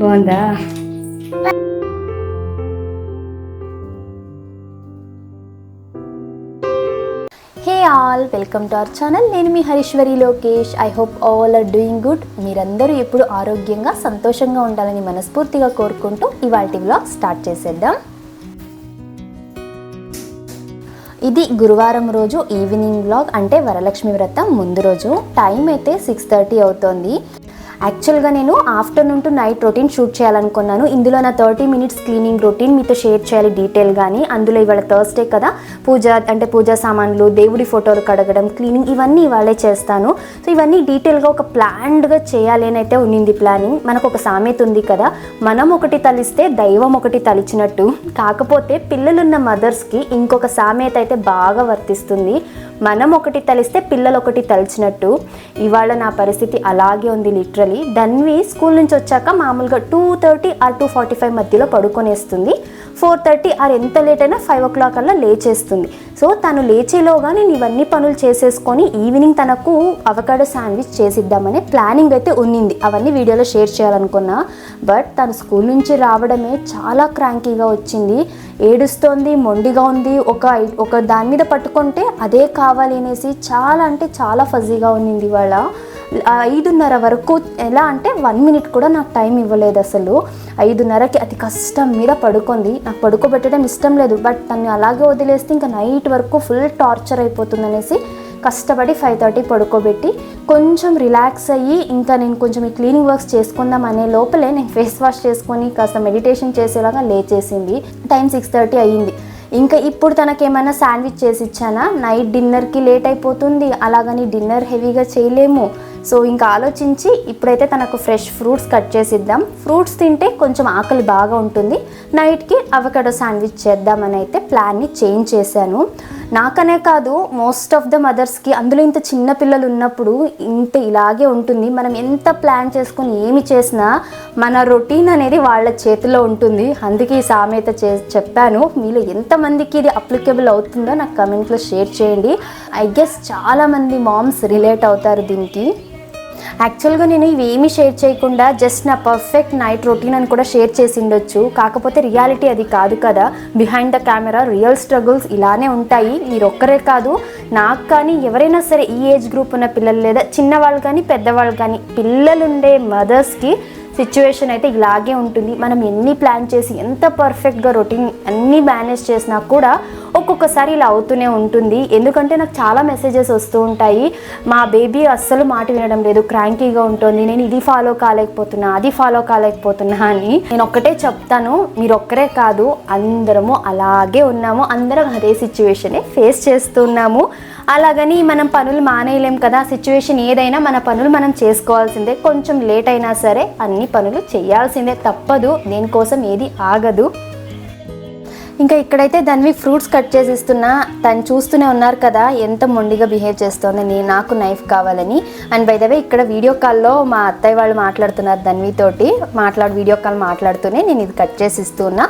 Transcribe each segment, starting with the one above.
బాగుందా? Hey all, welcome to our channel. నేను మీ Harishwari Lokesh. I hope all are doing good. మీరందరూ ఎప్పుడు ఆరోగ్యంగా సంతోషంగా ఉండాలని మనస్ఫూర్తిగా కోరుకుంటూ ఇవాల్టి వ్లాగ్ స్టార్ట్ చేసేద్దాం. ఇది గురువారం రోజు ఈవినింగ్ వ్లాగ్, అంటే వరలక్ష్మి వ్రతం ముందు రోజు. టైం అయితే 6:30 అవుతోంది. యాక్చువల్గా నేను afternoon to night routine shoot చేయాలనుకున్నాను. ఇందులో నా 30 minutes క్లీనింగ్ రొటీన్ మీతో షేర్ చేయాలి డీటెయిల్. కానీ అందులో ఇవాళ థర్స్డే కదా, పూజా సామాన్లు, దేవుడి ఫోటోలు కడగడం, క్లీనింగ్ ఇవన్నీ ఇవాళే చేస్తాను. సో ఇవన్నీ డీటెయిల్గా ఒక ప్లాన్డ్గా చేయాలి అని అయితే ఉన్నింది ప్లానింగ్. మనకు ఒక సామెత ఉంది కదా, మనం ఒకటి తలిస్తే దైవం ఒకటి తలిచినట్టు. కాకపోతే పిల్లలున్న మదర్స్కి ఇంకొక సామెత అయితే బాగా వర్తిస్తుంది. మనం ఒకటి తలిస్తే పిల్లలు ఒకటి తలిచినట్టు. ఇవాళ నా పరిస్థితి అలాగే ఉంది లిటరలీ. ధన్వి స్కూల్ నుంచి వచ్చాక మామూలుగా 2:30 or 2:45 మధ్యలో పడుకొనేస్తుంది. 4:30 or ఎంత లేట్ అయినా 5 o'clock అలా లేచేస్తుంది. సో తను లేచేలోగా నేను ఇవన్నీ పనులు చేసేసుకొని ఈవినింగ్ తనకు అవకాడో శాండ్విచ్ చేసిద్దామని ప్లానింగ్ అయితే ఉన్నింది. అవన్నీ వీడియోలో షేర్ చేయాలనుకున్నా. బట్ తను స్కూల్ నుంచి రావడమే చాలా క్రాంకీగా వచ్చింది. ఏడుస్తోంది, మొండిగా ఉంది. ఒక దాని మీద పట్టుకుంటే అదే కావాలి అనేసి చాలా అంటే చాలా ఫజీగా ఉన్నింది. ఇవాళ 5:30 వరకు ఎలా అంటే 1 minute కూడా నాకు టైం ఇవ్వలేదు అసలు. 5:30కి అతి కష్టం మీద పడుకుంది. నాకు పడుకోబెట్టడం ఇష్టం లేదు, బట్ తను అలాగే వదిలేస్తే ఇంకా నైట్ వరకు ఫుల్ టార్చర్ అయిపోతుంది అనేసి కష్టపడి 5:30 పడుకోబెట్టి కొంచెం రిలాక్స్ అయ్యి ఇంకా నేను కొంచెం ఈ క్లీనింగ్ వర్క్స్ చేసుకుందాం అనే లోపలే నేను ఫేస్ వాష్ చేసుకొని కాస్త మెడిటేషన్ చేసేలాగా లేచేసింది. టైం 6:30 అయ్యింది. ఇంకా ఇప్పుడు తనకేమైనా శాండ్విచ్ చేసి ఇచ్చానా, నైట్ డిన్నర్కి లేట్ అయిపోతుంది, అలాగని డిన్నర్ హెవీగా చేయలేము. సో ఇంకా ఆలోచించి ఇప్పుడైతే తనకు ఫ్రెష్ ఫ్రూట్స్ కట్ చేసిద్దాం. ఫ్రూట్స్ తింటే కొంచెం ఆకలి బాగా ఉంటుంది. నైట్కి అవకాడో శాండ్విచ్ చేద్దామని అయితే ప్లాన్ని చేంజ్ చేశాను. నాకనే కాదు, మోస్ట్ ఆఫ్ ద మదర్స్కి, అందులో ఇంత చిన్న పిల్లలు ఉన్నప్పుడు ఇంత ఇలాగే ఉంటుంది. మనం ఎంత ప్లాన్ చేసుకొని ఏమి చేసినా మన రొటీన్ అనేది వాళ్ళ చేతిలో ఉంటుంది. అందుకే ఈ సామెత చెప్పాను. మీలో ఎంతమందికి ఇది అప్లికేబుల్ అవుతుందో నాకు కమెంట్లో షేర్ చేయండి. ఐ గెస్ చాలామంది మామ్స్ రిలేట్ అవుతారు దీనికి. యాక్చువల్గా నేను ఇవేమీ షేర్ చేయకుండా జస్ట్ నా పర్ఫెక్ట్ నైట్ రొటీన్ అని కూడా షేర్ చేసి ఉండొచ్చు. కాకపోతే రియాలిటీ అది కాదు కదా. Behind the camera real struggles ఇలానే ఉంటాయి. మీరు ఒక్కరే కాదు, నాకు కానీ ఎవరైనా సరే ఈ ఏజ్ గ్రూప్ ఉన్న పిల్లలు లేదా చిన్నవాళ్ళు కానీ పెద్దవాళ్ళు కానీ పిల్లలుండే మదర్స్కి సిచ్యువేషన్ అయితే ఇలాగే ఉంటుంది. మనం ఎన్ని ప్లాన్ చేసి ఎంత పర్ఫెక్ట్గా రొటీన్ అన్నీ మేనేజ్ చేసినా కూడా ఒక్కొక్కసారి ఇలా అవుతూనే ఉంటుంది. ఎందుకంటే నాకు చాలా మెసేజెస్ వస్తూ ఉంటాయి, మా బేబీ అస్సలు మాట వినడం లేదు, క్రాంకీగా ఉంటుంది, నేను ఇది ఫాలో కాలేకపోతున్నా, అది ఫాలో కాలేకపోతున్నా అని. నేను ఒక్కటే చెప్తాను, మీరు ఒక్కరే కాదు, అందరము అలాగే ఉన్నాము. అందరం అదే సిచ్యువేషనే ఫేస్ చేస్తున్నాము. అలాగని మనం పనులు మానేయలేం కదా. సిచ్యువేషన్ ఏదైనా మన పనులు మనం చేసుకోవాల్సిందే. కొంచెం లేట్ అయినా సరే అన్ని పనులు చేయాల్సిందే, తప్పదు. దేనికోసం ఏది ఆగదు. ఇంకా ఇక్కడైతే దాన్ని ఫ్రూట్స్ కట్ చేసి ఇస్తున్నా. తను చూస్తూనే ఉన్నారు కదా ఎంత మొండిగా బిహేవ్ చేస్తోంది, నాకు నైఫ్ కావాలని. అండ్ బై ద వే ఇక్కడ వీడియో కాల్లో మా అత్తయ్య వాళ్ళు మాట్లాడుతున్నారు ధన్వితోటి. వీడియో కాల్ మాట్లాడుతూనే నేను ఇది కట్ చేసి ఇస్తున్నా.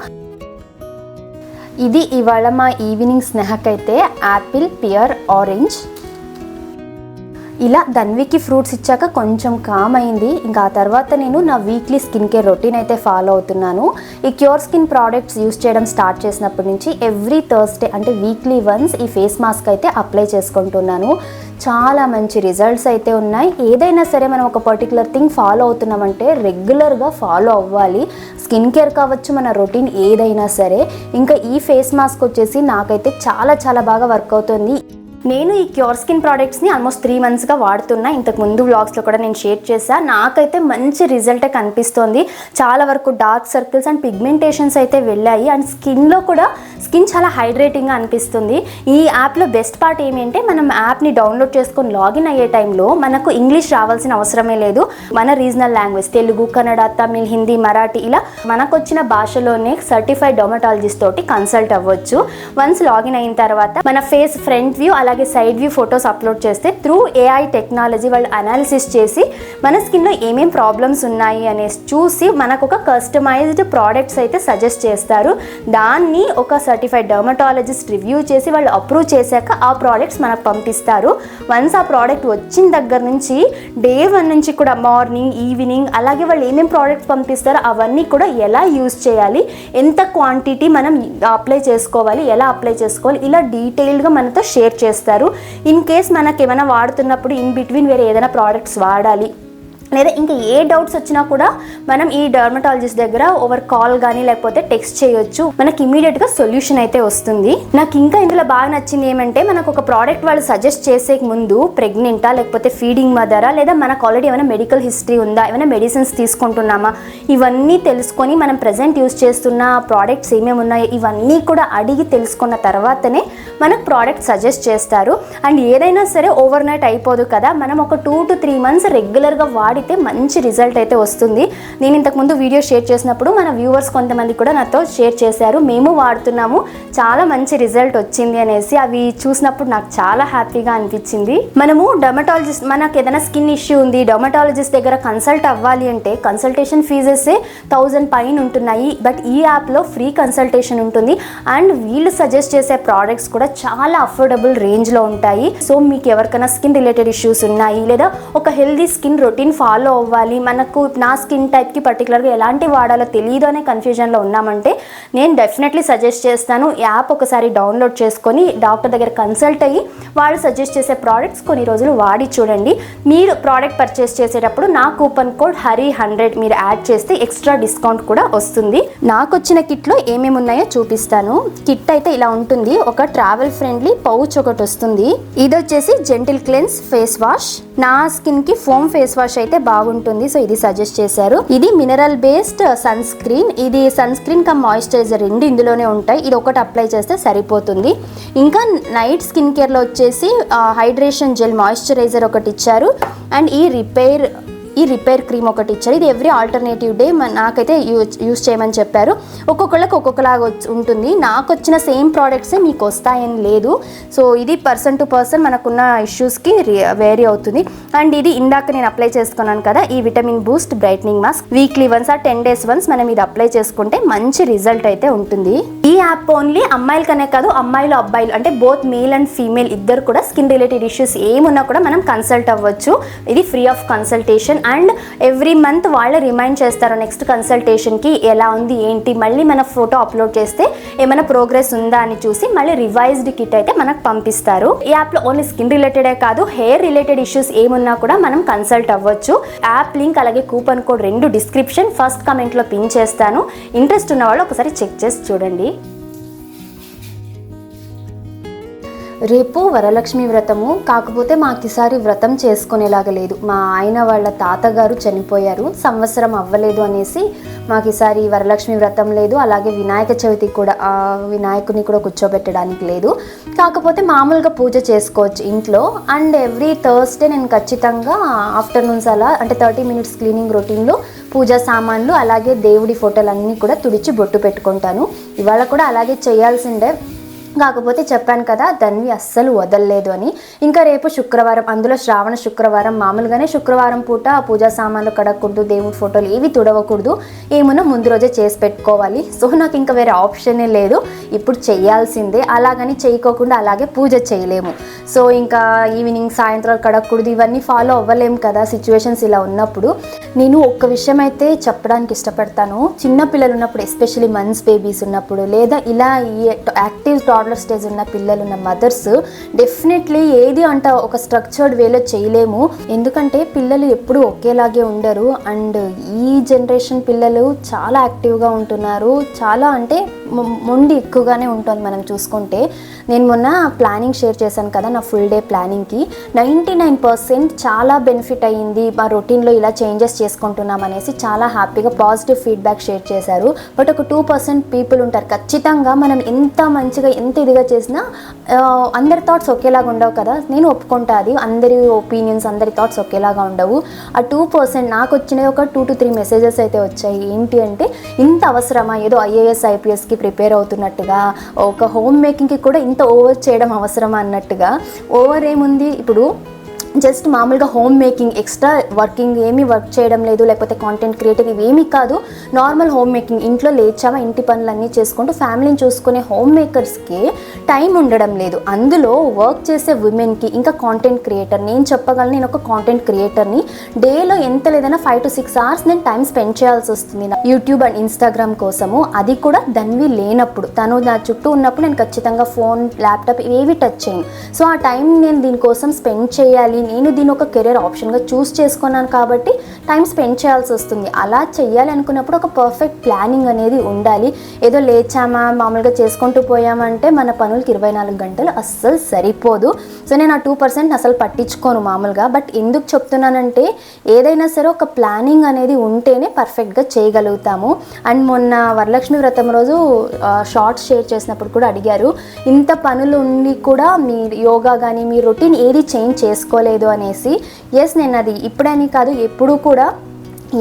ఇది ఇవాళ మా ఈవినింగ్ స్నాక్ అయితే యాపిల్, పియర్, ఆరెంజ్. ఇలా ధన్వికి ఫ్రూట్స్ ఇచ్చాక కొంచెం కామ్ అయింది. ఇంకా ఆ తర్వాత నేను నా వీక్లీ స్కిన్ కేర్ రొటీన్ అయితే ఫాలో అవుతున్నాను. ఈ క్యూర్ స్కిన్ ప్రోడక్ట్స్ యూస్ చేయడం స్టార్ట్ చేసినప్పటి నుంచి ఎవ్రీ థర్స్డే అంటే వీక్లీ వన్స్ ఈ ఫేస్ మాస్క్ అయితే అప్లై చేసుకుంటున్నాను. చాలా మంచి రిజల్ట్స్ అయితే ఉన్నాయి. ఏదైనా సరే మనం ఒక పర్టికులర్ థింగ్ ఫాలో అవుతున్నామంటే రెగ్యులర్గా ఫాలో అవ్వాలి. స్కిన్ కేర్ కావచ్చు, మన రొటీన్ ఏదైనా సరే. ఇంకా ఈ ఫేస్ మాస్క్ వచ్చేసి నాకైతే చాలా చాలా బాగా వర్క్ అవుతుంది. నేను ఈ క్యూర్ స్కిన్ ప్రోడక్ట్స్ని ఆల్మోస్ట్ 3 monthsగా వాడుతున్నా. ఇంతకు ముందు వ్లాగ్స్లో కూడా నేను షేర్ చేశాను. నాకైతే మంచి రిజల్టే కనిపిస్తోంది. చాలా వరకు డార్క్ సర్కిల్స్ అండ్ పిగ్మెంటేషన్స్ అయితే వెళ్ళాయి. అండ్ స్కిన్లో కూడా స్కిన్ చాలా హైడ్రేటింగ్గా అనిపిస్తుంది. ఈ యాప్లో బెస్ట్ పార్ట్ ఏమంటే మనం యాప్ని డౌన్లోడ్ చేసుకొని లాగిన్ అయ్యే టైంలో మనకు ఇంగ్లీష్ రావాల్సిన అవసరమే లేదు. మన రీజనల్ లాంగ్వేజ్ తెలుగు, కన్నడ, తమిళ్, హిందీ, మరాఠీ ఇలా మనకు వచ్చిన భాషలోనే సర్టిఫైడ్ డర్మటాలజిస్ట్ తోటి కన్సల్ట్ అవ్వచ్చు. వన్స్ లాగిన్ అయిన తర్వాత మన ఫేస్ ఫ్రంట్ వ్యూ, అలాగే సైడ్ వ్యూ ఫొటోస్ అప్లోడ్ చేస్తే త్రూ AI టెక్నాలజీ వాళ్ళు అనాలిసిస్ చేసి మన స్కిన్లో ఏమేం ప్రాబ్లమ్స్ ఉన్నాయి అనేసి చూసి మనకు ఒక కస్టమైజ్డ్ ప్రోడక్ట్స్ అయితే సజెస్ట్ చేస్తారు. దాన్ని ఒక సర్టిఫైడ్ డర్మటాలజిస్ట్ రివ్యూ చేసి వాళ్ళు అప్రూవ్ చేశాక ఆ ప్రోడక్ట్స్ మనకు పంపిస్తారు. వన్స్ ఆ ప్రోడక్ట్ వచ్చిన దగ్గర నుంచి డే 1 నుంచి కూడా మార్నింగ్ ఈవినింగ్ అలాగే వాళ్ళు ఏమేం ప్రోడక్ట్స్ పంపిస్తారో అవన్నీ కూడా ఎలా యూజ్ చేయాలి, ఎంత క్వాంటిటీ మనం అప్లై చేసుకోవాలి, ఎలా అప్లై చేసుకోవాలి, ఇలా డీటెయిల్డ్గా మనతో షేర్ చేస్తారు. ఇన్ కేస్ మనకి ఏమైనా వాడుతున్నప్పుడు ఇన్ బిట్వీన్ వేరే ఏదైనా ప్రోడక్ట్స్ వాడాలి లేదా ఇంకా ఏ డౌట్స్ వచ్చినా కూడా మనం ఈ డర్మటాలజిస్ట్ దగ్గర ఓవర్ కాల్ కానీ లేకపోతే టెక్స్ట్ చేయొచ్చు. మనకి ఇమీడియట్గా సొల్యూషన్ అయితే వస్తుంది. నాకు ఇంకా ఇందులో బాగా నచ్చింది ఏమంటే మనకు ఒక ప్రోడక్ట్ వాళ్ళు సజెస్ట్ చేసే ముందు ప్రెగ్నెంటా లేకపోతే ఫీడింగ్ మదరా లేదా మనకు ఆల్రెడీ ఏమైనా మెడికల్ హిస్టరీ ఉందా, ఏమైనా మెడిసిన్స్ తీసుకుంటున్నామా, ఇవన్నీ తెలుసుకొని మనం ప్రజెంట్ యూజ్ చేస్తున్న ప్రోడక్ట్స్ ఏమేమి ఉన్నాయో ఇవన్నీ కూడా అడిగి తెలుసుకున్న తర్వాతనే మనకు ప్రోడక్ట్ సజెస్ట్ చేస్తారు. అండ్ ఏదైనా సరే ఓవర్ నైట్ అయిపోదు కదా, మనం ఒక 2 to 3 months రెగ్యులర్గా వాడితే మంచి రిజల్ట్ అయితే వస్తుంది. నేను ఇంతకుముందు వీడియో షేర్ చేసినప్పుడు మన వ్యూవర్స్ కొంతమంది కూడా నాతో షేర్ చేశారు, మేము వాడుతున్నాము చాలా మంచి రిజల్ట్ వచ్చింది అనేసి. అవి చూసినప్పుడు నాకు చాలా హ్యాపీగా అనిపించింది. మనము డర్మటాలజిస్ట్ మనకు ఏదైనా స్కిన్ ఇష్యూ ఉంది డర్మటాలజిస్ట్ దగ్గర కన్సల్ట్ అవ్వాలి అంటే కన్సల్టేషన్ ఫీజెసే 1000 పైన ఉంటున్నాయి. బట్ ఈ యాప్లో ఫ్రీ కన్సల్టేషన్ ఉంటుంది అండ్ వీళ్ళు సజెస్ట్ చేసే ప్రోడక్ట్స్ కూడా చాలా అఫోర్డబుల్ రేంజ్లో ఉంటాయి. సో మీకు ఎవరికైనా స్కిన్ రిలేటెడ్ ఇష్యూస్ ఉన్నాయి లేదా ఒక హెల్దీ స్కిన్ రొటీన్ ఫాలో అవ్వాలి, మనకు నా స్కిన్ టైప్కి పర్టికులర్గా ఎలాంటి వాడాలో తెలియదు అనే కన్ఫ్యూజన్లో ఉన్నామంటే నేను డెఫినెట్లీ సజెస్ట్ చేస్తాను. యాప్ ఒకసారి డౌన్లోడ్ చేసుకొని డాక్టర్ దగ్గర కన్సల్ట్ అయ్యి వాళ్ళు సజెస్ట్ చేసే ప్రోడక్ట్స్ కొన్ని రోజులు వాడి చూడండి. మీరు ప్రోడక్ట్ పర్చేస్ చేసేటప్పుడు నా కూపన్ కోడ్ HARI100 మీరు యాడ్ చేస్తే ఎక్స్ట్రా డిస్కౌంట్ కూడా వస్తుంది. నాకు వచ్చిన కిట్లో ఏమేమి ఉన్నాయో చూపిస్తాను. కిట్ అయితే ఇలా ఉంటుంది. ఒక ట్రావెల్ ఫ్రెండ్లీ పౌచ్ ఒకటి వస్తుంది. ఇది వచ్చేసి జెంటిల్ క్లెన్స్ ఫేస్ వాష్. నా స్కిన్కి ఫోమ్ ఫేస్ వాష్ అయితే బాగుంటుంది, సో ఇది సజెస్ట్ చేశారు. ఇది మినరల్ బేస్డ్ సన్ స్క్రీన్. ఇది సన్ స్క్రీన్ కమ్ మాయిశ్చరైజర్ రెండు ఇందులోనే ఉంటాయి. ఇది ఒకటి అప్లై చేస్తే సరిపోతుంది. ఇంకా నైట్ స్కిన్ కేర్లో వచ్చేసి హైడ్రేషన్ జెల్ మాయిశ్చరైజర్ ఒకటి ఇచ్చారు అండ్ ఈ రిపేర్ క్రీమ్ ఒకటి ఇచ్చారు. ఇది ఎవ్రీ ఆల్టర్నేటివ్ డే నాకైతే యూజ్ చేయమని చెప్పారు. ఒక్కొక్కళ్ళకి ఒక్కొక్కలాగా ఉంటుంది. నాకు వచ్చిన సేమ్ ప్రోడక్ట్సే మీకు వస్తాయని లేదు. సో ఇది పర్సన్ టు పర్సన్ మనకున్న ఇష్యూస్కి వేరీ అవుతుంది. అండ్ ఇది ఇందాక నేను అప్లై చేసుకున్నాను కదా, ఈ vitamin Boost brightening mask weekly once 10 days once మనం ఇది అప్లై చేసుకుంటే మంచి రిజల్ట్ అయితే ఉంటుంది. ఈ యాప్ ఓన్లీ అమ్మాయిలకనే కాదు, అమ్మాయిలు అబ్బాయిలు అంటే బోత్ మేల్ అండ్ ఫీమేల్ ఇద్దరు కూడా స్కిన్ రిలేటెడ్ ఇష్యూస్ ఏమున్నా కూడా మనం కన్సల్ట్ అవ్వచ్చు. ఇది free of consultation and every month వాళ్ళు రిమైండ్ చేస్తారు నెక్స్ట్ కన్సల్టేషన్కి ఎలా ఉంది ఏంటి, మళ్ళీ మన ఫోటో అప్లోడ్ చేస్తే ఏమైనా ప్రోగ్రెస్ ఉందా అని చూసి మళ్ళీ రివైజ్డ్ కిట్ అయితే మనకు పంపిస్తారు. ఈ యాప్లో ఓన్లీ స్కిన్ రిలేటెడే కాదు హెయిర్ రిలేటెడ్ ఇష్యూస్ ఏమున్నా కూడా మనం కన్సల్ట్ అవ్వచ్చు. యాప్ లింక్ అలాగే కూపన్ కోడ్ రెండు డిస్క్రిప్షన్ ఫస్ట్ కమెంట్లో పిన్ చేస్తాను. ఇంట్రెస్ట్ ఉన్న వాళ్ళు ఒకసారి చెక్ చేసి చూడండి. రేపు వరలక్ష్మి వ్రతము, కాకపోతే మాకు ఈసారి వ్రతం చేసుకునేలాగా లేదు. మా ఆయన వాళ్ళ తాతగారు చనిపోయారు, సంవత్సరం అవ్వలేదు అనేసి మాకు ఈసారి వరలక్ష్మి వ్రతం లేదు. అలాగే వినాయక చవితి కూడా వినాయకుని కూడా కూర్చోబెట్టడానికి లేదు. కాకపోతే మామూలుగా పూజ చేసుకోవచ్చు ఇంట్లో. అండ్ ఎవ్రీ థర్స్డే నేను ఖచ్చితంగా ఆఫ్టర్నూన్స్ అలా అంటే 30 minutes క్లీనింగ్ రొటీన్లో పూజా సామాన్లు అలాగే దేవుడి ఫోటోలు అన్నీ కూడా తుడిచి బొట్టు పెట్టుకుంటాను. ఇవాళ కూడా అలాగే చేయాల్సిందే. కాకపోతే చెప్పాను కదా ధన్వి అస్సలు వదలలేదు అని. ఇంకా రేపు శుక్రవారం, అందులో శ్రావణ శుక్రవారం. మామూలుగానే శుక్రవారం పూట పూజా సామాన్లు కడగకూడదు, దేవుడి ఫోటోలు ఏవి తుడవకూడదు, ఏమున్నా ముందు రోజే చేసి పెట్టుకోవాలి. సో నాకు ఇంకా వేరే ఆప్షనే లేదు, ఇప్పుడు చేయాల్సిందే. అలాగని చేయకోకుండా అలాగే పూజ చేయలేము. సో ఇంకా ఈవినింగ్ సాయంత్రాలు కడగకూడదు, ఇవన్నీ ఫాలో అవ్వలేము కదా సిచ్యువేషన్స్ ఇలా ఉన్నప్పుడు. నేను ఒక్క విషయం అయితే చెప్పడానికి ఇష్టపడతాను. చిన్నపిల్లలు ఉన్నప్పుడు, ఎస్పెషలీ మంత్స్ బేబీస్ ఉన్నప్పుడు లేదా ఇలా యాక్టివ్ టాడ్లర్ స్టేజ్ ఉన్న పిల్లలు ఉన్న మదర్స్ డెఫినెట్లీ ఏది అంట ఒక స్ట్రక్చర్డ్ వేలో చేయలేము. ఎందుకంటే పిల్లలు ఎప్పుడు ఒకేలాగే ఉండరు. అండ్ ఈ జనరేషన్ పిల్లలు చాలా యాక్టివ్గా ఉంటున్నారు. చాలా అంటే మొండి ఎక్కువగానే ఉంటుంది మనం చూసుకుంటే. నేను మొన్న ప్లానింగ్ షేర్ చేశాను కదా, నా ఫుల్ డే ప్లానింగ్కి 99% చాలా బెనిఫిట్ అయ్యింది. మా రొటీన్లో ఇలా చేంజెస్ చేసుకుంటున్నాం అనేసి చాలా హ్యాపీగా పాజిటివ్ ఫీడ్బ్యాక్ షేర్ చేశారు. బట్ ఒక 2% పీపుల్ ఉంటారు ఖచ్చితంగా. మనం ఎంత మంచిగా ఎంత ఇదిగా చేసినా అందరి థాట్స్ ఒకేలాగా ఉండవు కదా, నేను ఒప్పుకుంటా. అది అందరి ఒపీనియన్స్ అందరి థాట్స్ ఒకేలాగా ఉండవు. ఆ 2% నాకు వచ్చినవి ఒక 2 to 3 మెసేజెస్ అయితే వచ్చాయి. ఏంటి అంటే ఇంత అవసరమా, ఏదో IAS IPSకి ప్రిపేర్ అవుతున్నట్టుగా, ఒక హోమ్ మేకింగ్కి కూడా ఇంత ఓవర్ చేయడం అవసరం అన్నట్టుగా. ఓవర్ ఏముంది, ఇప్పుడు జస్ట్ మామూలుగా హోమ్ మేకింగ్, ఎక్స్ట్రా వర్కింగ్ ఏమీ వర్క్ చేయడం లేదు, లేకపోతే కాంటెంట్ క్రియేటర్ ఇవేమీ కాదు, నార్మల్ హోమ్ మేకింగ్. ఇంట్లో లేచామా ఇంటి పనులన్నీ చేసుకుంటూ ఫ్యామిలీని చూసుకునే హోమ్ మేకర్స్కి టైం ఉండడం లేదు. అందులో వర్క్ చేసే ఉమెన్కి, ఇంకా కాంటెంట్ క్రియేటర్, నేను చెప్పగలను, నేను ఒక కాంటెంట్ క్రియేటర్ని. డేలో ఎంత లేదైనా 5 to 6 hours నేను టైం స్పెండ్ చేయాల్సి వస్తుంది యూట్యూబ్ అండ్ ఇన్స్టాగ్రామ్ కోసము. అది కూడా ధన్వి లేనప్పుడు, తను నా చుట్టూ ఉన్నప్పుడు నేను ఖచ్చితంగా ఫోన్, ల్యాప్టాప్ ఏవి టచ్ చేయను. సో ఆ టైం నేను దీనికోసం స్పెండ్ చేయాలి, నేను దీని ఒక కెరీర్ ఆప్షన్గా చూస్ చేసుకున్నాను కాబట్టి టైం స్పెండ్ చేయాల్సి వస్తుంది. అలా చెయ్యాలి అనుకున్నప్పుడు ఒక పర్ఫెక్ట్ ప్లానింగ్ అనేది ఉండాలి. ఏదో లేచామా మామూలుగా చేసుకుంటూ పోయామంటే మన పనులకి 24 గంటలు అస్సలు సరిపోదు. సో నేను ఆ 2% అసలు పట్టించుకోను మామూలుగా. బట్ ఎందుకు చెప్తున్నానంటే ఏదైనా సరే ఒక ప్లానింగ్ అనేది ఉంటేనే పర్ఫెక్ట్గా చేయగలుగుతాము. అండ్ మొన్న వరలక్ష్మి వ్రతం రోజు షార్ట్స్ షేర్ చేసినప్పుడు కూడా అడిగారు, ఇంత పనులు ఉండి కూడా మీ యోగా కానీ మీ రొటీన్ ఏది చేంజ్ చేసుకోలేదు అనేసి. ఎస్, నేను అది ఇప్పుడని కాదు, ఎప్పుడు కూడా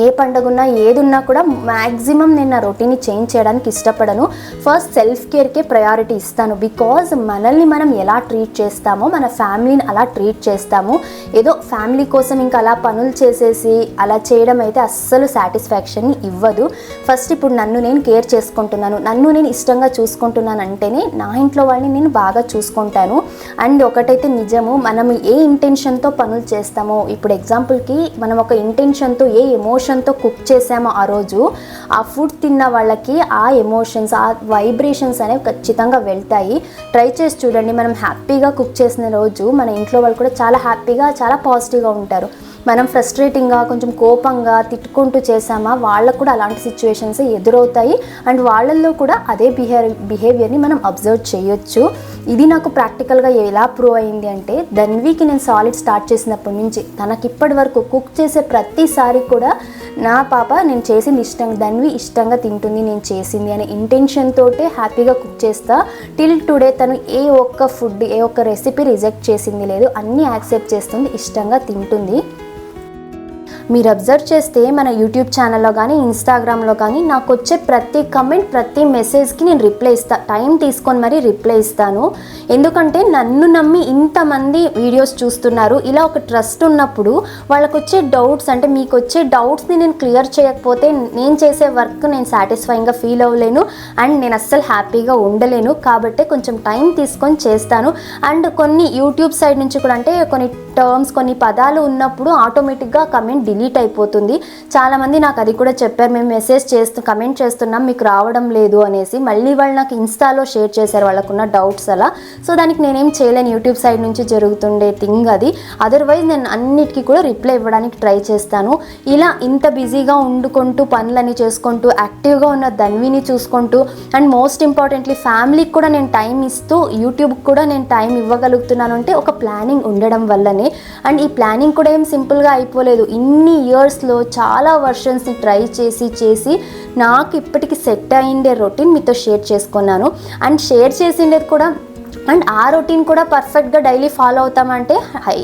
ఏ పండుగ ఉన్నా ఏది ఉన్నా కూడా మ్యాక్సిమం నేను నా రొటీన్ని చేంజ్ చేయడానికి ఇష్టపడను. ఫస్ట్ సెల్ఫ్ కేర్కే ప్రయారిటీ ఇస్తాను. బికాజ్ మనల్ని మనం ఎలా ట్రీట్ చేస్తామో మన ఫ్యామిలీని అలా ట్రీట్ చేస్తాము. ఏదో ఫ్యామిలీ కోసం ఇంకా అలా పనులు చేసేసి అలా చేయడం అయితే అస్సలు సాటిస్ఫాక్షన్ ఇవ్వదు. ఫస్ట్ ఇప్పుడు నన్ను నేను కేర్ చేసుకుంటున్నాను, నన్ను నేను ఇష్టంగా చూసుకుంటున్నాను అంటేనే నా ఇంట్లో వాళ్ళని నేను బాగా చూసుకుంటాను. అండ్ ఒకటైతే నిజము, మనం ఏ ఇంటెన్షన్తో పనులు చేస్తామో, ఇప్పుడు ఎగ్జాంపుల్కి మనం ఒక ఇంటెన్షన్తో ఏ ఎమోషన్తో కుక్ చేసామో ఆ రోజు ఆ ఫుడ్ తిన్న వాళ్ళకి ఆ ఎమోషన్స్, ఆ వైబ్రేషన్స్ అనేవి ఖచ్చితంగా వెళ్తాయి. ట్రై చేసి చూడండి. మనం హ్యాపీగా కుక్ చేసిన రోజు మన ఇంట్లో వాళ్ళు కూడా చాలా హ్యాపీగా, చాలా పాజిటివ్గా ఉంటారు. మనం ఫ్రస్ట్రేటింగ్గా, కొంచెం కోపంగా తిట్టుకుంటూ చేసామా వాళ్ళకు కూడా అలాంటి సిచ్యువేషన్స్ ఎదురవుతాయి. అండ్ వాళ్ళల్లో కూడా అదే బిహేవియర్ని మనం అబ్జర్వ్ చేయొచ్చు. ఇది నాకు ప్రాక్టికల్గా ఎలా ప్రూవ్ అయింది అంటే, ధన్వికి నేను సాలిడ్ స్టార్ట్ చేసినప్పటి నుంచి తనకి ఇప్పటి వరకు కుక్ చేసే ప్రతిసారి కూడా నా పాప నేను చేసింది ఇష్టంగా, ధన్వి ఇష్టంగా తింటుంది నేను చేసింది అనే ఇంటెన్షన్ తోటే హ్యాపీగా కుక్ చేస్తా. టిల్ టుడే తను ఏ ఒక్క ఫుడ్, ఏ ఒక్క రెసిపీ రిజెక్ట్ చేసింది లేదు, అన్నీ యాక్సెప్ట్ చేస్తుంది, ఇష్టంగా తింటుంది. మీరు అబ్జర్వ్ చేస్తే మన యూట్యూబ్ ఛానల్లో కానీ ఇన్స్టాగ్రామ్లో కానీ నాకు వచ్చే ప్రతి కమెంట్, ప్రతి మెసేజ్కి నేను రిప్లై ఇస్తాను. టైం తీసుకొని మరీ రిప్లై ఇస్తాను. ఎందుకంటే నన్ను నమ్మి ఇంతమంది వీడియోస్ చూస్తున్నారు. ఇలా ఒక ట్రస్ట్ ఉన్నప్పుడు వాళ్ళకు వచ్చే డౌట్స్, అంటే మీకు వచ్చే డౌట్స్ని నేను క్లియర్ చేయకపోతే నేను చేసే వర్క్ నేను సాటిస్ఫైయింగ్గా ఫీల్ అవ్వలేను అండ్ నేను అస్సలు హ్యాపీగా ఉండలేను. కాబట్టి కొంచెం టైం తీసుకొని చేస్తాను. అండ్ కొన్ని యూట్యూబ్ సైడ్ నుంచి కూడా, అంటే కొన్ని టర్మ్స్, కొన్ని పదాలు ఉన్నప్పుడు ఆటోమేటిక్గా కమెంట్ డిలీట్ అయిపోతుంది. చాలామంది నాకు అది కూడా చెప్పారు, మేము కమెంట్ చేస్తున్నాం మీకు రావడం లేదు అనేసి. మళ్ళీ వాళ్ళు నాకు ఇన్స్టాలో షేర్ చేశారు వాళ్ళకున్న డౌట్స్ అలా. సో దానికి నేనేం చేయలేను, యూట్యూబ్ సైడ్ నుంచి జరుగుతుండే థింగ్ అది. అదర్వైజ్ నేను అన్నిటికీ కూడా రిప్లై ఇవ్వడానికి ట్రై చేస్తాను. ఇలా ఇంత బిజీగా ఉండుకుంటూ పనులని చేసుకుంటూ యాక్టివ్గా ఉన్న ధన్విని చూసుకుంటూ అండ్ మోస్ట్ ఇంపార్టెంట్లీ ఫ్యామిలీకి కూడా నేను టైం ఇస్తూ యూట్యూబ్కి కూడా నేను టైం ఇవ్వగలుగుతున్నాను అంటే ఒక ప్లానింగ్ ఉండడం వల్లనే. అండ్ ఈ ప్లానింగ్ కూడా ఏం సింపుల్గా అయిపోలేదు. ఇన్ని ఇయర్స్లో చాలా వర్షన్స్ని ట్రై చేసి నాకు ఇప్పటికి సెట్ అయ్యిండే రొటీన్ మీతో షేర్ చేసుకున్నాను. అండ్ షేర్ చేసిండేది కూడా, అండ్ ఆ రొటీన్ కూడా పర్ఫెక్ట్గా డైలీ ఫాలో అవుతామంటే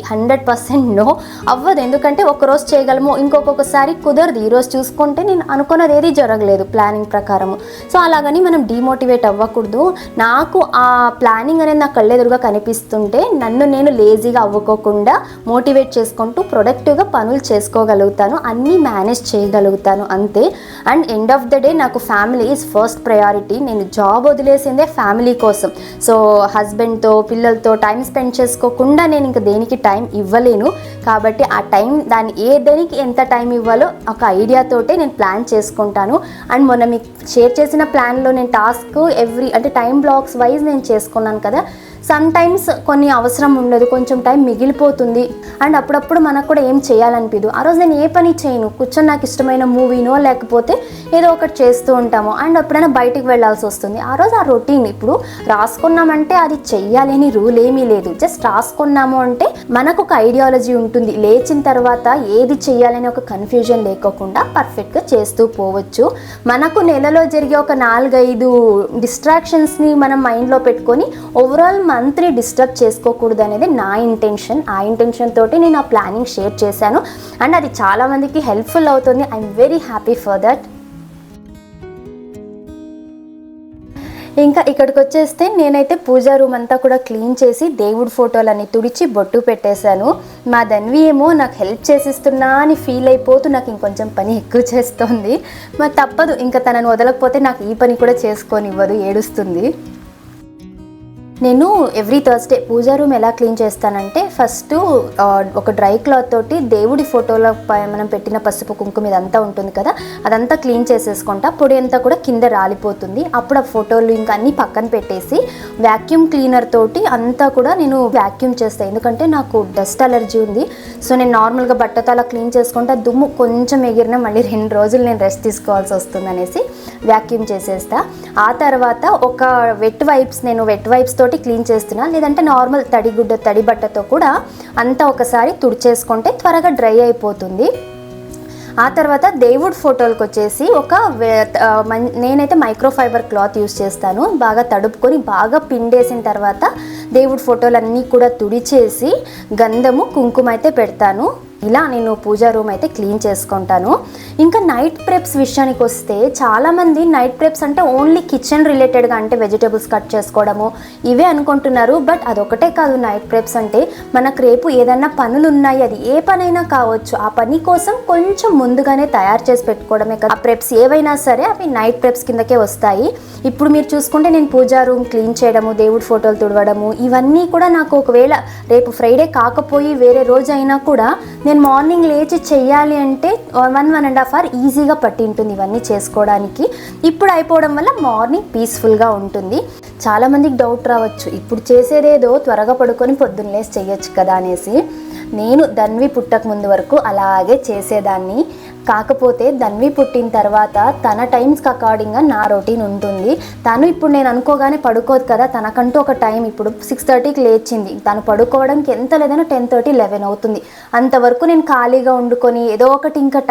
100% నో అవ్వదు. ఎందుకంటే ఒకరోజు చేయగలము, ఇంకొకసారి కుదరదు. ఈరోజు చూసుకుంటే నేను అనుకున్నది ఏది జరగలేదు ప్లానింగ్ ప్రకారము. సో అలాగని మనం డిమోటివేట్ అవ్వకూడదు. నాకు ఆ ప్లానింగ్ అనేది నా కళ్ళెదురుగా కనిపిస్తుంటే నన్ను నేను లేజీగా అవ్వకోకుండా మోటివేట్ చేసుకుంటూ ప్రొడక్టివ్గా పనులు చేసుకోగలుగుతాను, అన్నీ మేనేజ్ చేయగలుగుతాను అంతే. And end of the day నాకు ఫ్యామిలీ ఈజ్ ఫస్ట్ ప్రయారిటీ. నేను జాబ్ వదిలేసిందే ఫ్యామిలీ కోసం. సో హస్బెండ్తో, పిల్లలతో టైం స్పెండ్ చేసుకోకుండా నేను ఇంకా దేనికి టైం ఇవ్వలేను. కాబట్టి ఆ టైం దేనికి ఎంత టైం ఇవ్వాలో ఒక ఐడియాతోటే నేను ప్లాన్ చేసుకుంటాను. అండ్ మొన్న మీకు షేర్ చేసిన ప్లాన్లో నేను టాస్క్ అంటే టైం బ్లాక్స్ వైజ్ నేను చేసుకున్నాను కదా. సమ్ టైమ్స్ కొన్ని అవసరం ఉండదు, కొంచెం టైం మిగిలిపోతుంది. అండ్ అప్పుడప్పుడు మనకు కూడా ఏం చేయాలనిపించదు. ఆ రోజు నేను ఏ పని చేయను, కూర్చొని నాకు ఇష్టమైన మూవీనో లేకపోతే ఏదో ఒకటి చేస్తూ ఉంటాము. అండ్ ఎప్పుడైనా బయటికి వెళ్ళాల్సి వస్తుంది. ఆ రోజు ఆ రొటీన్ ఇప్పుడు రాసుకున్నామంటే అది చెయ్యాలి అని రూల్ ఏమీ లేదు. జస్ట్ రాసుకున్నాము అంటే మనకు ఒక ఐడియాలజీ ఉంటుంది. లేచిన తర్వాత ఏది చెయ్యాలని ఒక కన్ఫ్యూజన్ లేకోకుండా పర్ఫెక్ట్గా చేస్తూ పోవచ్చు. మనకు నెలలో జరిగే ఒక 4-5 డిస్ట్రాక్షన్స్ని మనం మైండ్లో పెట్టుకొని ఓవరాల్ మంత్ని డిస్టర్బ్ చేసుకోకూడదు అనేది నా ఇంటెన్షన్. ఆ ఇంటెన్షన్ తోటి నేను ఆ ప్లానింగ్ షేర్ చేశాను. అండ్ అది చాలామందికి హెల్ప్ఫుల్ అవుతుంది. I'm very happy for that. ఇంకా ఇక్కడికి వచ్చేస్తే నేనైతే పూజా రూమ్ అంతా కూడా క్లీన్ చేసి దేవుడి ఫోటోలన్నీ తుడిచి బొట్టు పెట్టేశాను. మా ధన్వి ఏమో నాకు హెల్ప్ చేసిస్తున్నా అని ఫీల్ అయిపోతూ నాకు ఇంకొంచెం పని ఎక్కువ చేస్తోంది. మరి తప్పదు, ఇంకా తనను వదలకపోతే నాకు ఈ పని కూడా చేసుకొనివ్వదు, ఏడుస్తుంది. నేను ఎవ్రీ థర్స్డే పూజా రూమ్ ఎలా క్లీన్ చేస్తానంటే, ఫస్ట్ ఒక డ్రై క్లాత్ తోటి దేవుడి ఫోటోలో మనం పెట్టిన పసుపు కుంకుమ ఇదంతా ఉంటుంది కదా, అదంతా క్లీన్ చేసేసుకుంటా. పొడి అంతా కూడా కింద రాలిపోతుంది. అప్పుడు ఆ ఫోటోలు ఇంకా అన్నీ పక్కన పెట్టేసి వ్యాక్యూమ్ క్లీనర్ తోటి అంతా కూడా నేను వ్యాక్యూమ్ చేస్తాను. ఎందుకంటే నాకు డస్ట్ అలర్జీ ఉంది. సో నేను నార్మల్గా బట్టతో అలా క్లీన్ చేసుకుంటా. దుమ్ము కొంచెం ఎగిరినా మళ్ళీ 2 రోజులు నేను రెస్ట్ తీసుకోవాల్సి వస్తుంది అనేసి వ్యాక్యూమ్ చేసేస్తా. ఆ తర్వాత ఒక వెట్ వైప్స్ తోటి క్లీన్ చేస్తున్నా, లేదంటే నార్మల్ తడి బట్టతో కూడా అంతా ఒకసారి తుడిచేసుకుంటే త్వరగా డ్రై అయిపోతుంది. ఆ తర్వాత దేవుడి ఫోటోలకు వచ్చేసి నేనైతే మైక్రోఫైబర్ క్లాత్ యూస్ చేస్తాను. బాగా తడుపుకొని బాగా పిండేసిన తర్వాత దేవుడి ఫోటోలన్నీ కూడా తుడిచేసి గంధము కుంకుమ అయితే పెడతాను. ఇలా నేను పూజా రూమ్ అయితే క్లీన్ చేసుకుంటాను. ఇంకా నైట్ ప్రెప్స్ విషయానికి వస్తే చాలామంది నైట్ ప్రెప్స్ అంటే ఓన్లీ కిచెన్ రిలేటెడ్గా, అంటే వెజిటేబుల్స్ కట్ చేసుకోవడము ఇవే అనుకుంటున్నారు. బట్ అదొకటే కాదు. నైట్ ప్రెప్స్ అంటే మనకు రేపు ఏదైనా పనులు ఉన్నాయి, అది ఏ పనైనా కావచ్చు, ఆ పని కోసం కొంచెం ముందుగానే తయారు చేసి పెట్టుకోవడమే కదా. ఆ ప్రెప్స్ ఏవైనా సరే అవి నైట్ ప్రెప్స్ కిందకే వస్తాయి. ఇప్పుడు మీరు చూసుకుంటే నేను పూజా రూమ్ క్లీన్ చేయడము, దేవుడి ఫోటోలు తుడవడము, ఇవన్నీ కూడా నాకు ఒకవేళ రేపు ఫ్రైడే కాకపోయి వేరే రోజు అయినా కూడా నేను మార్నింగ్ లేచి చెయ్యాలి అంటే 1.5 అవర్ ఈజీగా పట్టింటుంది ఇవన్నీ చేసుకోవడానికి. ఇప్పుడు అయిపోవడం వల్ల మార్నింగ్ పీస్ఫుల్గా ఉంటుంది. చాలామందికి డౌట్ రావచ్చు, ఇప్పుడు చేసేదేదో త్వరగా పడుకొని పొద్దున్న లేసి చెయ్యొచ్చు కదా అనేసి. నేను ధన్వి పుట్టక ముందు వరకు అలాగే చేసేదాన్ని. కాకపోతే ధన్వి పుట్టిన తర్వాత తన టైమ్స్కి అకార్డింగ్గా నా రొటీన్ ఉంటుంది. తను ఇప్పుడు నేను అనుకోగానే పడుకోదు కదా, తనకంటూ ఒక టైం. ఇప్పుడు 6:30కి లేచింది, తను పడుకోవడానికి ఎంత లేదన్నా 10:30, 11 అవుతుంది. అంతవరకు నేను ఖాళీగా వండుకొని ఏదో ఒకటి ఇంకా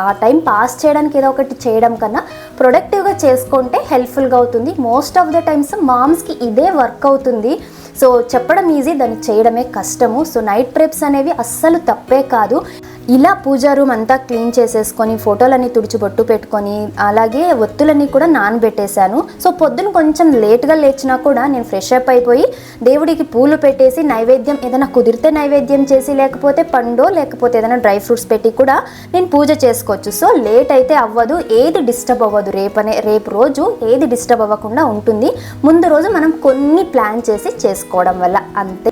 ఆ టైం పాస్ చేయడానికి ఏదో ఒకటి చేయడం కన్నా ప్రొడక్టివ్గా చేసుకుంటే హెల్ప్ఫుల్గా అవుతుంది. మోస్ట్ ఆఫ్ ద టైమ్స్ మామ్స్కి ఇదే వర్క్ అవుతుంది. సో చెప్పడం ఈజీ, దాన్ని చేయడమే కష్టము. సో నైట్ ప్రెప్స్ అనేవి అస్సలు తప్పే కాదు. ఇలా పూజా రూమ్ అంతా క్లీన్ చేసేసుకొని ఫోటోలన్నీ తుడిచి బొట్టు పెట్టుకొని అలాగే ఒత్తులన్నీ కూడా నానబెట్టేశాను. సో పొద్దున కొంచెం లేట్గా లేచినా కూడా నేను ఫ్రెష్ అప్ అయిపోయి దేవుడికి పూలు పెట్టేసి నైవేద్యం ఏదైనా కుదిరితే నైవేద్యం చేసి, లేకపోతే పండో లేకపోతే ఏదైనా డ్రై ఫ్రూట్స్ పెట్టి కూడా నేను పూజ చేసుకోవచ్చు. సో లేట్ అయితే అవ్వదు, ఏది డిస్టర్బ్ అవ్వదు. రేపు రోజు ఏది డిస్టర్బ్ అవ్వకుండా ఉంటుంది. ముందు రోజు మనం కొన్ని ప్లాన్ చేసి చేసుకోవడం వల్ల అంతే.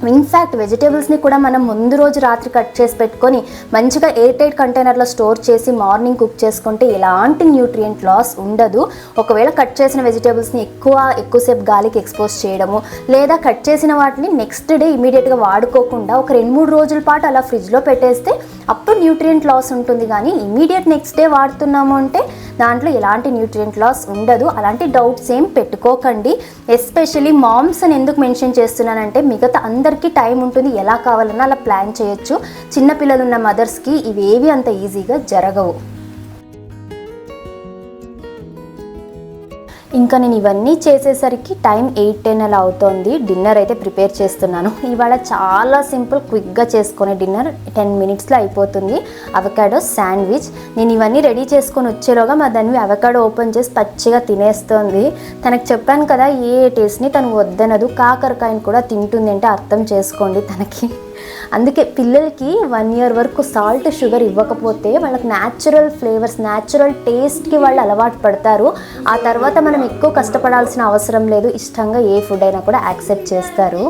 ఇన్ఫ్యాక్ట్ వెజిటేబుల్స్ని కూడా మనం ముందు రోజు రాత్రి కట్ చేసి పెట్టుకొని మంచిగా ఎయిర్ టైట్ కంటైనర్లో స్టోర్ చేసి మార్నింగ్ కుక్ చేసుకుంటే ఎలాంటి న్యూట్రియంట్ లాస్ ఉండదు. ఒకవేళ కట్ చేసిన వెజిటేబుల్స్ని ఎక్కువసేపు గాలికి ఎక్స్పోజ్ చేయడము, లేదా కట్ చేసిన వాటిని నెక్స్ట్ డే ఇమీడియట్గా వాడుకోకుండా ఒక 2-3 రోజుల పాటు అలా ఫ్రిడ్జ్లో పెట్టేస్తే అప్పుడు న్యూట్రియంట్ లాస్ ఉంటుంది. కానీ ఇమీడియట్ నెక్స్ట్ డే వాడుతున్నాము అంటే దాంట్లో ఎలాంటి న్యూట్రియంట్ లాస్ ఉండదు. అలాంటి డౌట్స్ ఏం పెట్టుకోకండి. ఎస్పెషలీ మామ్స్ అని ఎందుకు మెన్షన్ చేస్తున్నానంటే, మిగతా అందరికీ టైం ఉంటుంది, ఎలా కావాలన్నా అలా ప్లాన్ చేయొచ్చు. చిన్నపిల్లలు ఉన్న మదర్స్కి ఇవేవి అంత ఈజీగా జరగవు. ఇంకా నేను ఇవన్నీ చేసేసరికి టైం 8-10 అలా అవుతోంది. డిన్నర్ అయితే ప్రిపేర్ చేస్తున్నాను. ఇవాళ చాలా సింపుల్, క్విక్గా చేసుకునే డిన్నర్ 10 మినిట్స్లో అయిపోతుంది. Avocado sandwich. నేను ఇవన్నీ రెడీ చేసుకొని వచ్చేలోగా మా దాన్ని అవకాడో ఓపెన్ చేసి పచ్చిగా తినేస్తుంది. తనకు చెప్పాను కదా, ఏ టేస్ట్ని తను వద్దనదు. కాకరకాయని కూడా తింటుంది అంటే అర్థం చేసుకోండి తనకి. అందుకే పిల్లలకి 1 year వరకు సాల్ట్ షుగర్ ఇవ్వకపోతే వాళ్ళకి న్యాచురల్ ఫ్లేవర్స్, న్యాచురల్ టేస్ట్కి వాళ్ళు అలవాటు పడతారు. ఆ తర్వాత మనం ఎక్కువ కష్టపడాల్సిన అవసరం లేదు. ఇష్టంగా ఏ ఫుడ్ అయినా కూడా యాక్సెప్ట్ చేస్తారు.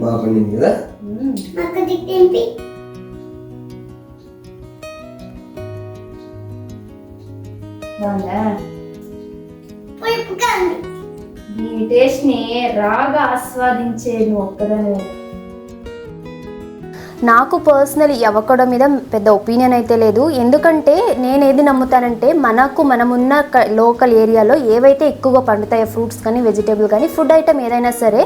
బాగా పండింది కదా. ఈ టేస్ట్ ని రాగా ఆస్వాదించే నువ్వు ఒక్కదాని. నాకు పర్సనల్ అవకాడో మీద పెద్ద ఒపీనియన్ అయితే లేదు. ఎందుకంటే నేను ఏది నమ్ముతానంటే, మనమున్న లోకల్ ఏరియాలో ఏవైతే ఎక్కువగా పండుతాయో ఫ్రూట్స్ కానీ వెజిటేబుల్ కానీ ఫుడ్ ఐటమ్ ఏదైనా సరే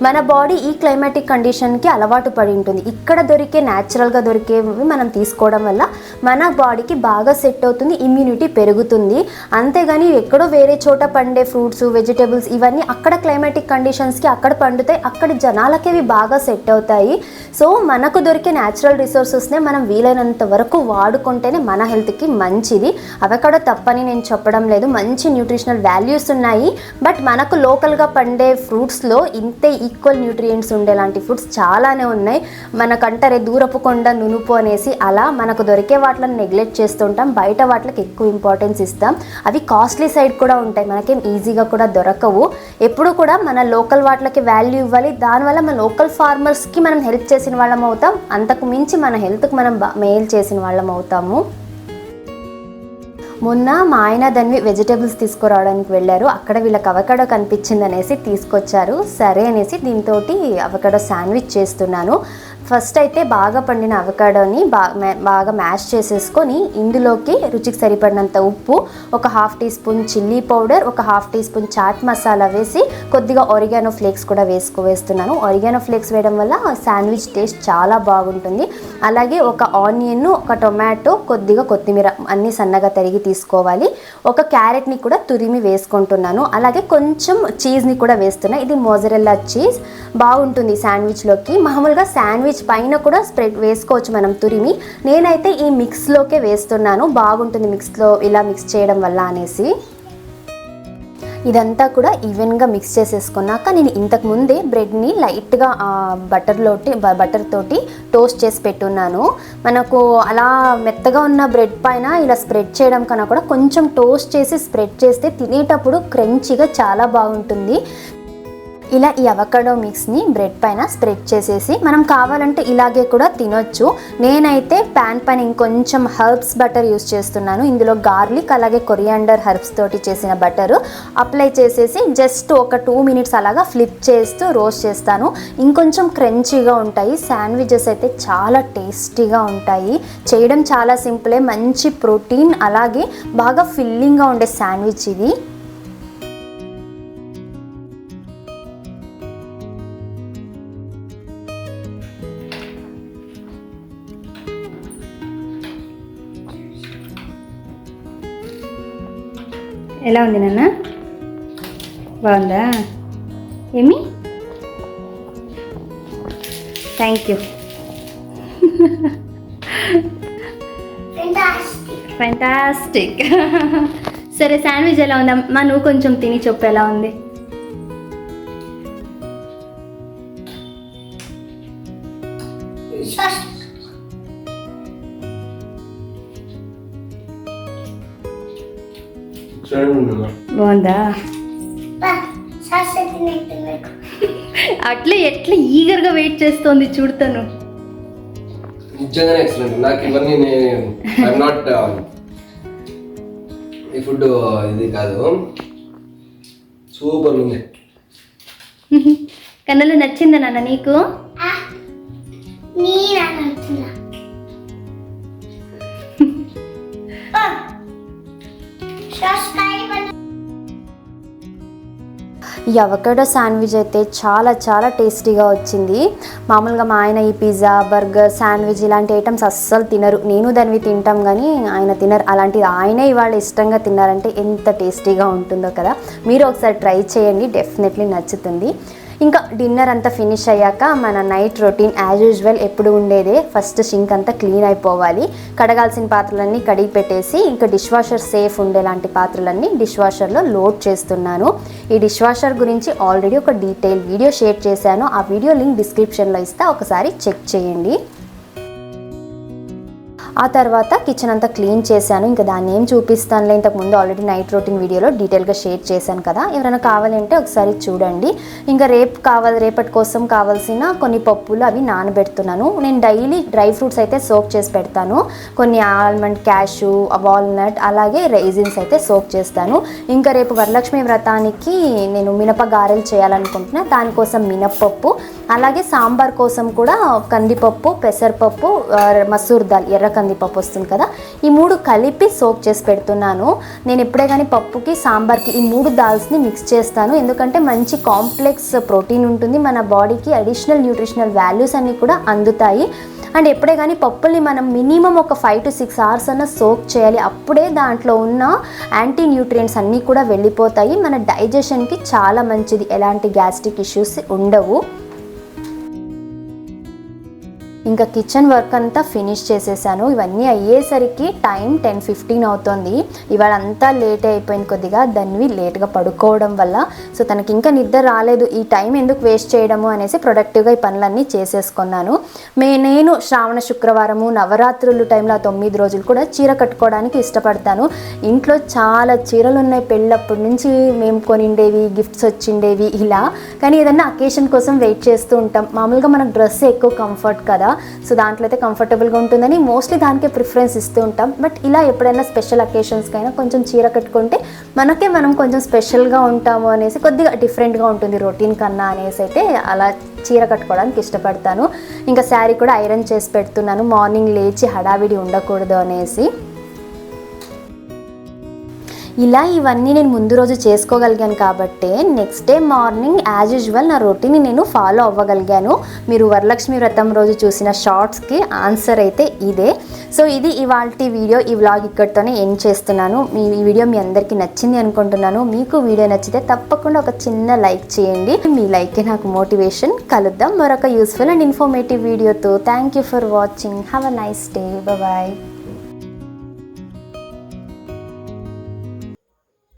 మన బాడీ ఈ క్లైమాటిక్ కండిషన్కి అలవాటు పడి ఉంటుంది. ఇక్కడ దొరికే న్యాచురల్గా దొరికేవి మనం తీసుకోవడం వల్ల మన బాడీకి బాగా సెట్ అవుతుంది, ఇమ్యూనిటీ పెరుగుతుంది. అంతేగాని ఎక్కడో వేరే చోట పండే ఫ్రూట్స్ వెజిటేబుల్స్ ఇవన్నీ అక్కడ క్లైమాటిక్ కండిషన్స్కి అక్కడ పండుతాయి, అక్కడ జనాలకి అవి బాగా సెట్ అవుతాయి. సో మనకు దొరికే న్యాచురల్ రిసోర్సెస్నే మనం వీలైనంత వరకు వాడుకుంటేనే మన హెల్త్కి మంచిది. అవకాడో తప్పని నేను చెప్పడం లేదు, మంచి న్యూట్రిషనల్ వాల్యూస్ ఉన్నాయి. బట్ మనకు లోకల్గా పండే ఫ్రూట్స్లో ఇంతే ఈక్వల్ న్యూట్రియంట్స్ ఉండేలాంటి ఫ్రూట్స్ చాలానే ఉన్నాయి. మనకంటారే దూరపు కొండ నునుపు అనేసి, అలా మనకు దొరికే వాటిని నెగ్లెక్ట్ చేస్తుంటాం, బయట వాటికి ఎక్కువ ఇంపార్టెన్స్ ఇస్తాం. అవి కాస్ట్లీ సైడ్ కూడా ఉంటాయి, మనకేం ఈజీగా కూడా దొరకవు. ఎప్పుడు కూడా మన లోకల్ వాటికి వాల్యూ ఇవ్వాలి. దానివల్ల మన లోకల్ ఫార్మర్స్కి మనం హెల్ప్ చేసిన వాళ్ళం అవుతాం, అంతకు మించి మన హెల్త్కి మనం మేలు చేసిన వాళ్ళం అవుతాము. మొన్న మా ఆయన దాన్ని వెజిటేబుల్స్ తీసుకురావడానికి వెళ్ళారు. అక్కడ వీళ్ళకి అవకాడో కనిపించింది అనేసి తీసుకొచ్చారు. సరే అనేసి దీంతో అవకాడో శాండ్విచ్ చేస్తున్నాను. ఫస్ట్ అయితే బాగా పండిన అవకాడోని బాగా మ్యాష్ చేసేసుకొని ఇందులోకి రుచికి సరిపడినంత ఉప్పు, ఒక 1/2 టీ స్పూన్ చిల్లీ పౌడర్, ఒక 1/2 టీ స్పూన్ చాట్ మసాలా వేసి కొద్దిగా ఒరిగానో ఫ్లేక్స్ కూడా వేస్తున్నాను. ఒరిగానో ఫ్లేక్స్ వేయడం వల్ల శాండ్విచ్ టేస్ట్ చాలా బాగుంటుంది. అలాగే ఒక ఆనియన్, ఒక టొమాటో, కొద్దిగా కొత్తిమీర అన్నీ సన్నగా తరిగి తీసుకోవాలి. ఒక క్యారెట్ని కూడా తురిమి వేసుకుంటున్నాను. అలాగే కొంచెం చీజ్ని కూడా వేస్తున్నా. ఇది మోజరెల్లా చీజ్ బాగుంటుంది శాండ్విచ్లోకి. మామూలుగా శాండ్విచ్ పైన కూడా స్ప్రెడ్ వేసుకోవచ్చు మనం తురిమి. నేనైతే ఈ మిక్స్లోకే వేస్తున్నాను, బాగుంటుంది మిక్స్లో ఇలా మిక్స్ చేయడం వల్ల అనేసి. ఇదంతా కూడా ఈవెన్గా మిక్స్ చేసేసుకున్నాక నేను ఇంతకు ముందే బ్రెడ్ని లైట్గా బటర్ తోటి టోస్ట్ చేసి పెట్టున్నాను. మనకు అలా మెత్తగా ఉన్న బ్రెడ్ పైన ఇలా స్ప్రెడ్ చేయడం కన్నా కూడా కొంచెం టోస్ట్ చేసి స్ప్రెడ్ చేస్తే తినేటప్పుడు క్రంచీగా చాలా బాగుంటుంది. ఇలా ఈ అవకాడో మిక్స్ని బ్రెడ్ పైన స్ప్రెడ్ చేసేసి మనం కావాలంటే ఇలాగే కూడా తినొచ్చు. నేనైతే ప్యాన్ పైన ఇంకొంచెం హర్బ్స్ బటర్ యూస్ చేస్తున్నాను. ఇందులో గార్లిక్ అలాగే కొరియాండర్ హర్బ్స్ తోటి చేసిన బటర్ అప్లై చేసేసి జస్ట్ ఒక 2 మినిట్స్ అలాగా ఫ్లిప్ చేస్తూ రోస్ట్ చేస్తాను. ఇంకొంచెం క్రంచీగా ఉంటాయి. శాండ్విచెస్ అయితే చాలా టేస్టీగా ఉంటాయి. చేయడం చాలా సింపులే, మంచి ప్రోటీన్ అలాగే బాగా ఫిల్లింగ్గా ఉండే శాండ్విచ్ ఇది. ఎలా ఉంది నాన్న? బాగుందా? ఏమి? Thank you. ఫ్యాంటాస్టిక్. సరే శాండ్విచ్ ఎలా ఉందమ్మా? నువ్వు కొంచెం తిని చెప్పు ఎలా ఉంది. బాగుందా? అట్లా ఎట్లా ఈగర్గా వెయిట్ చేస్తోంది చూడతాను. నిజంగానే ఎక్సలెంట్. నాకు ఇవన్నీ ఐఎమ్ నాట్ ఈ ఫుడ్ ఇది కాదు, సూపర్ ఉంది. కన్నలు నచ్చిందా నాన్న నీకు? ఈ అవకాడో శాండ్విచ్ అయితే చాలా చాలా టేస్టీగా వచ్చింది. మామూలుగా మా ఆయన ఈ పిజ్జా, బర్గర్, శాండ్విచ్ ఇలాంటి ఐటమ్స్ అస్సలు తినరు. నేను దానివి తింటాం కానీ ఆయన తినరు. అలాంటిది ఆయనే ఇవాళ ఇష్టంగా తిన్నారంటే ఎంత టేస్టీగా ఉంటుందో కదా. మీరు ఒకసారి ట్రై చేయండి, డెఫినెట్లీ నచ్చుతుంది. ఇంకా డిన్నర్ అంతా ఫినిష్ అయ్యాక మన నైట్ రొటీన్ యాజ్ యూజువల్ ఎప్పుడు ఉండేదే. ఫస్ట్ షింక్ అంతా క్లీన్ అయిపోవాలి. కడగాల్సిన పాత్రలన్నీ కడిగి పెట్టేసి ఇంకా డిష్ వాషర్ సేఫ్ ఉండేలాంటి పాత్రలన్నీ డిష్ వాషర్లో లోడ్ చేస్తున్నాను. ఈ డిష్ వాషర్ గురించి ఆల్రెడీ ఒక డీటెయిల్ వీడియో షేర్ చేశాను. ఆ వీడియో లింక్ డిస్క్రిప్షన్లో ఇస్తా, ఒకసారి చెక్ చేయండి. ఆ తర్వాత కిచెన్ అంతా క్లీన్ చేశాను. ఇంకా దాన్ని ఏం చూపిస్తానులే, ఇంతకుముందు ఆల్రెడీ నైట్ రొటీన్ వీడియోలో డీటెయిల్గా షేర్ చేశాను కదా. ఎవరైనా కావాలంటే ఒకసారి చూడండి. ఇంకా రేపటి కోసం కావాల్సిన కొన్ని పప్పులు అవి నానబెడుతున్నాను. నేను డైలీ డ్రై ఫ్రూట్స్ అయితే సోక్ చేసి పెడతాను. కొన్ని ఆల్మండ్, క్యాషు, వాల్నట్ అలాగే రైజిన్స్ అయితే సోక్ చేస్తాను. ఇంకా రేపు వరలక్ష్మి వ్రతానికి నేను మినప గారెలు చేయాలనుకుంటున్నా. దానికోసం మినప్పప్పు అలాగే సాంబార్ కోసం కూడా కందిపప్పు, పెసరపప్పు, మసూర్ దాల్, ఎర్ర కందిపప్పు వస్తుంది కదా, ఈ 3 కలిపి సోక్ చేసి పెడుతున్నాను. నేను ఎప్పుడే కానీ పప్పుకి సాంబార్కి ఈ 3 దాల్స్ని మిక్స్ చేస్తాను, ఎందుకంటే మంచి కాంప్లెక్స్ ప్రోటీన్ ఉంటుంది, మన బాడీకి అడిషనల్ న్యూట్రిషనల్ వాల్యూస్ అన్నీ కూడా అందుతాయి. అండ్ ఎప్పుడే కానీ పప్పుల్ని మనం మినిమం ఒక 5 to 6 hours అన్న సోక్ చేయాలి, అప్పుడే దాంట్లో ఉన్న యాంటీ న్యూట్రియంట్స్ అన్నీ కూడా వెళ్ళిపోతాయి, మన డైజెషన్కి చాలా మంచిది, ఎలాంటి గ్యాస్ట్రిక్ ఇష్యూస్ ఉండవు. ఇంకా కిచెన్ వర్క్ అంతా ఫినిష్ చేసేసాను. ఇవన్నీ అయ్యేసరికి టైం 10:15 అవుతుంది. ఇవాళ అంతా లేట్ అయిపోయింది కొద్దిగా, దాన్ని లేట్గా పడుకోవడం వల్ల. సో తనకి ఇంకా నిద్ర రాలేదు, ఈ టైం ఎందుకు వేస్ట్ చేయడము అనేసి ప్రొడక్టివ్గా ఈ పనులన్నీ చేసేసుకున్నాను. నేను శ్రావణ శుక్రవారము నవరాత్రులు టైంలో 9 రోజులు కూడా చీర కట్టుకోవడానికి ఇష్టపడతాను. ఇంట్లో చాలా చీరలు ఉన్నాయి, పెళ్ళప్పటి నుంచి మేము కొనిండేవి, గిఫ్ట్స్ వచ్చిండేవి ఇలా. కానీ ఏదన్నా అకేషన్ కోసం వెయిట్ చేస్తూ ఉంటాం. మామూలుగా మనకు డ్రెస్ ఎక్కువ కంఫర్ట్ కదా, సో దాంట్లో అయితే కంఫర్టబుల్గా ఉంటుందని మోస్ట్లీ దానికే ప్రిఫరెన్స్ ఇస్తూ ఉంటాం. బట్ ఇలా ఎప్పుడైనా స్పెషల్ అకేషన్స్కైనా కొంచెం చీర కట్టుకుంటే మనం కొంచెం స్పెషల్గా ఉంటాము అనేసి, కొద్దిగా డిఫరెంట్గా ఉంటుంది రొటీన్ కన్నా అనేసి అయితే అలా చీర కట్టుకోవడానికి ఇష్టపడతాను. ఇంకా శారీ కూడా ఐరన్ చేసి పెడుతున్నాను, మార్నింగ్ లేచి హడావిడి ఉండకూడదు అనేసి. ఇలా ఇవన్నీ నేను ముందు రోజు చేసుకోగలిగాను కాబట్టి next day morning as usual నా రొటీన్ని నేను ఫాలో అవ్వగలిగాను. మీరు వరలక్ష్మి వ్రతం రోజు చూసిన షార్ట్స్కి ఆన్సర్ అయితే ఇదే. సో ఇది ఇవాల్టి వీడియో, ఈ వ్లాగ్ ఇక్కడితోనే ఎండ్ చేస్తున్నాను. ఈ వీడియో మీ అందరికీ నచ్చింది అనుకుంటున్నాను. మీకు వీడియో నచ్చితే తప్పకుండా ఒక చిన్న లైక్ చేయండి, మీ లైకే నాకు మోటివేషన్. కలుద్దాం మరొక యూస్ఫుల్ అండ్ ఇన్ఫర్మేటివ్ వీడియోతో. Thank you for watching. Have a nice day. Bye.